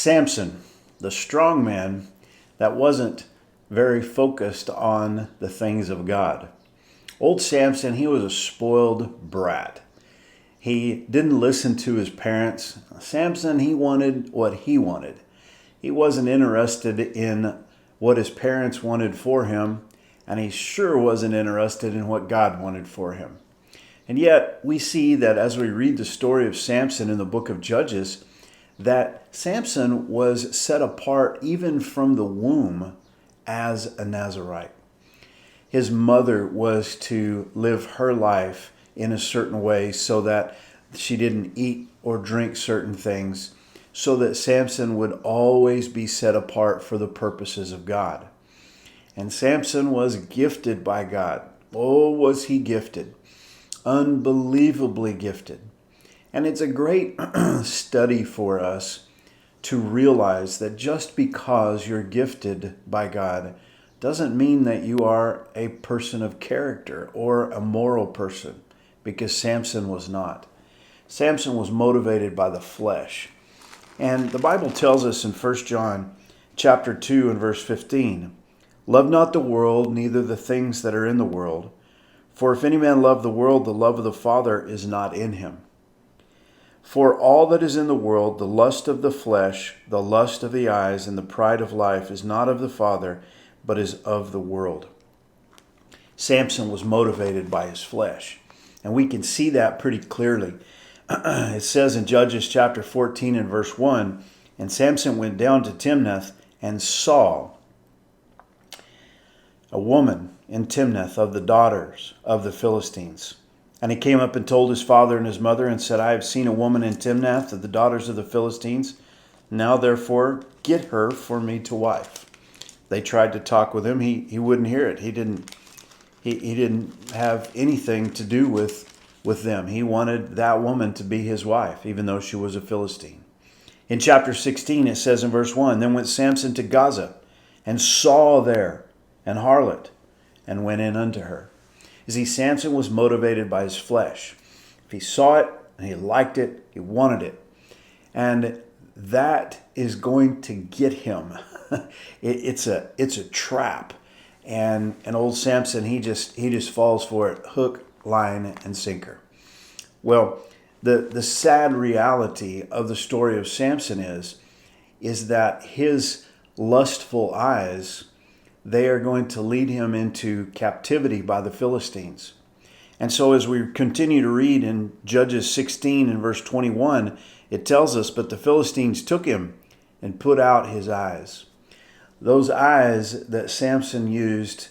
Samson, the strong man that wasn't very focused on the things of God. Old Samson, he was a spoiled brat. He didn't listen to his parents. Samson, he wanted what he wanted. He wasn't interested in what his parents wanted for him, and he sure wasn't interested in what God wanted for him. And yet, we see that as we read the story of Samson in the book of Judges, that Samson was set apart even from the womb as a Nazirite. His mother was to live her life in a certain way so that she didn't eat or drink certain things, so that Samson would always be set apart for the purposes of God. And Samson was gifted by God. Oh, was he gifted. Unbelievably gifted. And it's a great study for us to realize that just because you're gifted by God doesn't mean that you are a person of character or a moral person, because Samson was not. Samson was motivated by the flesh. And the Bible tells us in 1 John chapter 2 and verse 15, "Love not the world, neither the things that are in the world. For if any man love the world, the love of the Father is not in him. For all that is in the world, the lust of the flesh, the lust of the eyes, and the pride of life is not of the Father, but is of the world." Samson was motivated by his flesh. And we can see that pretty clearly. It says in Judges chapter 14 and verse 1, "And Samson went down to Timnath and saw a woman in Timnath of the daughters of the Philistines. And he came up and told his father and his mother and said, I have seen a woman in Timnath of the daughters of the Philistines. Now therefore get her for me to wife." They tried to talk with him. He wouldn't hear it. He didn't have anything to do with them. He wanted that woman to be his wife, even though she was a Philistine. In chapter 16, it says in verse 1, "Then went Samson to Gaza, and saw there an harlot, and went in unto her." You see, Samson was motivated by his flesh. If he saw it and he liked it, he wanted it. And that is going to get him. It's a trap. And old Samson, he just falls for it, hook, line, and sinker. Well, the sad reality of the story of Samson is that his lustful eyes, they are going to lead him into captivity by the Philistines. And so as we continue to read in Judges 16 and verse 21, it tells us, "But the Philistines took him and put out his eyes." Those eyes that Samson used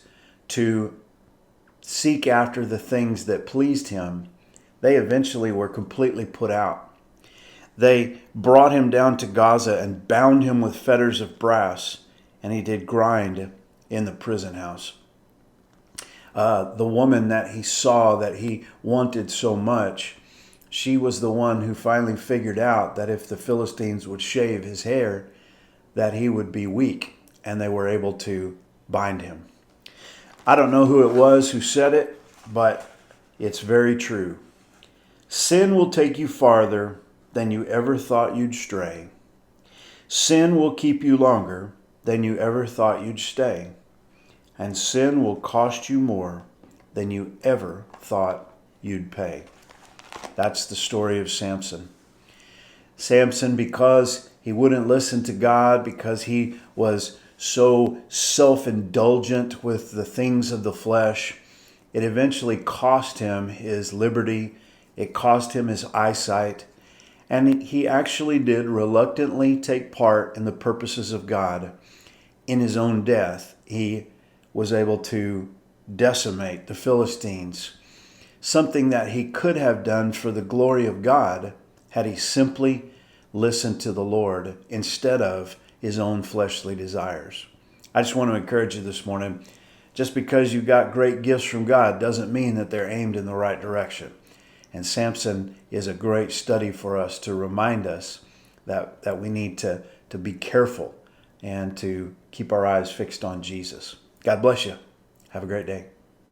to seek after the things that pleased him, they eventually were completely put out. They brought him down to Gaza and bound him with fetters of brass, and he did grind in the prison house. The woman that he saw that he wanted so much, she was the one who finally figured out that if the Philistines would shave his hair, that he would be weak, and they were able to bind him. I don't know who it was who said it, but it's very true. Sin will take you farther than you ever thought you'd stray. Sin will keep you longer than you ever thought you'd stay. And sin will cost you more than you ever thought you'd pay. That's the story of Samson. Samson, because he wouldn't listen to God, because he was so self-indulgent with the things of the flesh, it eventually cost him his liberty. It cost him his eyesight. And he actually did reluctantly take part in the purposes of God. In his own death, he was able to decimate the Philistines, something that he could have done for the glory of God had he simply listened to the Lord instead of his own fleshly desires. I just want to encourage you this morning, just because you got great gifts from God doesn't mean that they're aimed in the right direction. And Samson is a great study for us to remind us that we need to be careful and to keep our eyes fixed on Jesus. God bless you. Have a great day.